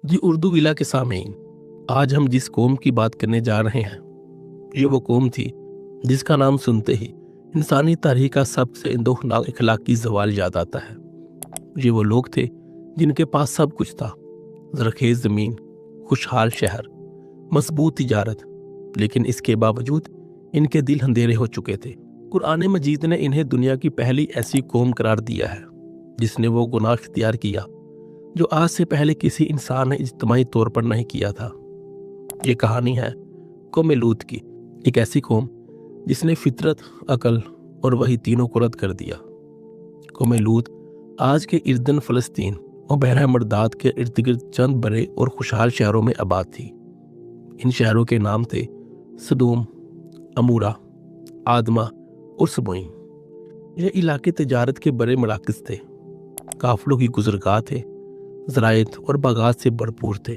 جی اردو ویلا کے سامعین، آج ہم جس قوم کی بات کرنے جا رہے ہیں یہ وہ قوم تھی جس کا نام سنتے ہی انسانی تاریخ کا سب سے اندوہناک اخلاقی زوال یاد آتا ہے۔ یہ وہ لوگ تھے جن کے پاس سب کچھ تھا، زرخیز زمین، خوشحال شہر، مضبوط تجارت، لیکن اس کے باوجود ان کے دل اندھیرے ہو چکے تھے۔ قرآن مجید نے انہیں دنیا کی پہلی ایسی قوم قرار دیا ہے جس نے وہ گناہ اختیار کیا جو آج سے پہلے کسی انسان نے اجتماعی طور پر نہیں کیا تھا۔ یہ کہانی ہے قوم لوط کی، ایک ایسی قوم جس نے فطرت، عقل اور وہی تینوں کو رد کر دیا۔ قوم لوط آج کے اردن، فلسطین اور بحیرہ مرداد کے ارد گرد چند بڑے اور خوشحال شہروں میں آباد تھی۔ ان شہروں کے نام تھے سدوم، امورا، آدمہ اور سبوئیم۔ یہ علاقے تجارت کے بڑے مراکز تھے، قافلوں کی گزرگاہ تھے، زراعت اور باغات سے بھرپور تھے،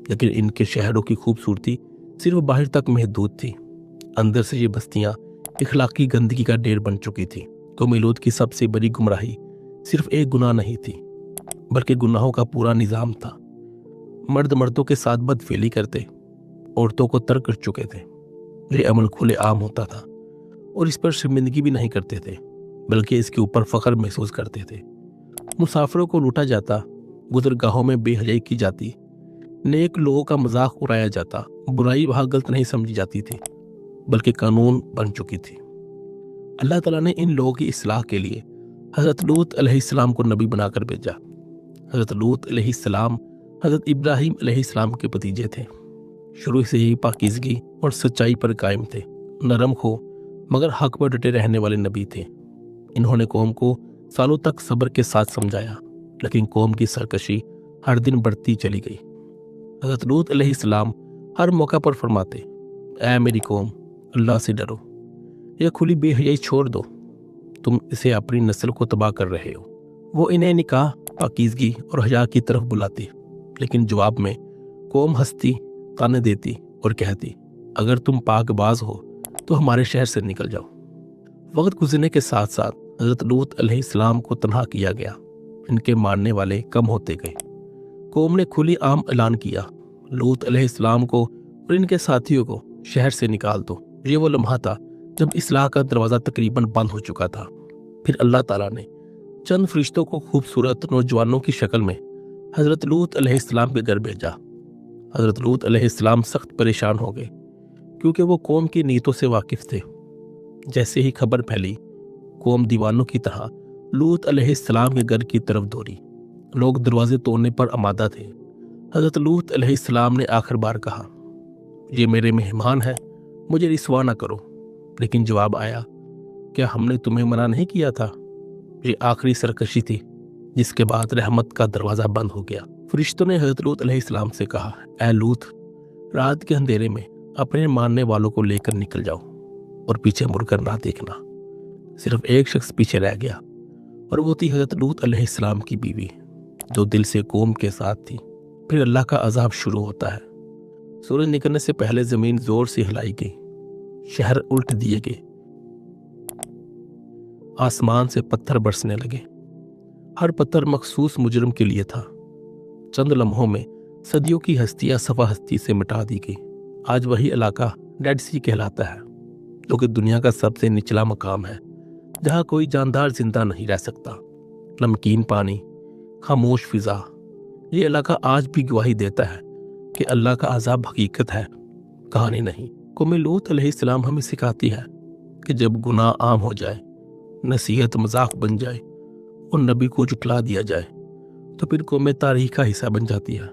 لیکن ان کے شہروں کی خوبصورتی صرف باہر تک محدود تھی۔ اندر سے یہ بستیاں اخلاقی گندگی کا ڈھیر بن چکی تھیں۔ قوم لوط کی سب سے بڑی گمراہی صرف ایک گناہ نہیں تھی، بلکہ گناہوں کا پورا نظام تھا۔ مرد مردوں کے ساتھ بدفعلی کرتے، عورتوں کو ترک کر چکے تھے۔ یہ عمل کھلے عام ہوتا تھا اور اس پر شرمندگی بھی نہیں کرتے تھے، بلکہ اس کے اوپر فخر محسوس کرتے تھے۔ مسافروں کو لوٹا جاتا، گزرگاہوں میں بے حیائی کی جاتی، نیک لوگوں کا مذاق اڑایا جاتا۔ برائی وہاں غلط نہیں سمجھی جاتی تھی، بلکہ قانون بن چکی تھی۔ اللہ تعالیٰ نے ان لوگوں کی اصلاح کے لیے حضرت لوط علیہ السلام کو نبی بنا کر بھیجا۔ حضرت لوط علیہ السلام حضرت ابراہیم علیہ السلام کے بھتیجے تھے۔ شروع سے ہی پاکیزگی اور سچائی پر قائم تھے، نرم خو مگر حق پر ڈٹے رہنے والے نبی تھے۔ انہوں نے قوم کو سالوں تک صبر کے ساتھ سمجھایا، لیکن قوم کی سرکشی ہر دن بڑھتی چلی گئی۔ حضرت لوط علیہ السلام ہر موقع پر فرماتے، اے میری قوم، اللہ سے ڈرو، یہ کھلی بے حیائی چھوڑ دو، تم اسے اپنی نسل کو تباہ کر رہے ہو۔ وہ انہیں نکاح، پاکیزگی اور حیا کی طرف بلاتی، لیکن جواب میں قوم ہنستی، تانے دیتی اور کہتی، اگر تم پاک باز ہو تو ہمارے شہر سے نکل جاؤ۔ وقت گزرنے کے ساتھ ساتھ حضرت لوط علیہ السلام کو تنہا کیا گیا، ان کے ماننے والے کم ہوتے گئے۔ قوم نے کھلی عام اعلان کیا، لوط علیہ السلام کو اور ان کے ساتھیوں کو شہر سے نکال دو۔ یہ وہ لمحہ تھا جب اصلاح کا دروازہ تقریباً بند ہو چکا تھا۔ پھر اللہ تعالیٰ نے چند فرشتوں کو خوبصورت نوجوانوں کی شکل میں حضرت لوط علیہ السلام کے گھر بھیجا۔ حضرت لوط علیہ السلام سخت پریشان ہو گئے، کیونکہ وہ قوم کی نیتوں سے واقف تھے۔ جیسے ہی خبر پھیلی، قوم دیوانوں کی طرح لوط علیہ السلام کے گھر کی طرف دوڑی۔ لوگ دروازے توڑنے پر آمادہ تھے۔ حضرت لوط علیہ السلام نے آخر بار کہا، یہ میرے مہمان ہیں، مجھے رسوا نہ کرو۔ لیکن جواب آیا، کیا ہم نے تمہیں منع نہیں کیا تھا؟ یہ آخری سرکشی تھی جس کے بعد رحمت کا دروازہ بند ہو گیا۔ فرشتوں نے حضرت لوط علیہ السلام سے کہا، اے لوط، رات کے اندھیرے میں اپنے ماننے والوں کو لے کر نکل جاؤ اور پیچھے مڑ کر نہ دیکھنا۔ صرف ایک شخص پیچھے رہ گیا، اور وہ تھی حضرت لوط علیہ السلام کی بیوی، جو دل سے قوم کے ساتھ تھی۔ پھر اللہ کا عذاب شروع ہوتا ہے۔ سورج نکلنے سے پہلے زمین زور سے ہلائی گئی، شہر الٹ دیے گئے، آسمان سے پتھر برسنے لگے۔ ہر پتھر مخصوص مجرم کے لیے تھا۔ چند لمحوں میں صدیوں کی ہستیاں صفحہ ہستی سے مٹا دی گئی۔ آج وہی علاقہ ڈیڈ سی کہلاتا ہے، جو کہ دنیا کا سب سے نچلا مقام ہے، جہاں کوئی جاندار زندہ نہیں رہ سکتا۔ نمکین پانی، خاموش فضا، یہ علاقہ آج بھی گواہی دیتا ہے کہ اللہ کا عذاب حقیقت ہے، کہانی نہیں۔ قوم لوط علیہ السلام ہمیں سکھاتی ہے کہ جب گناہ عام ہو جائے، نصیحت مذاق بن جائے اور نبی کو جھٹلا دیا جائے، تو پھر قوم تاریخ کا حصہ بن جاتی ہے۔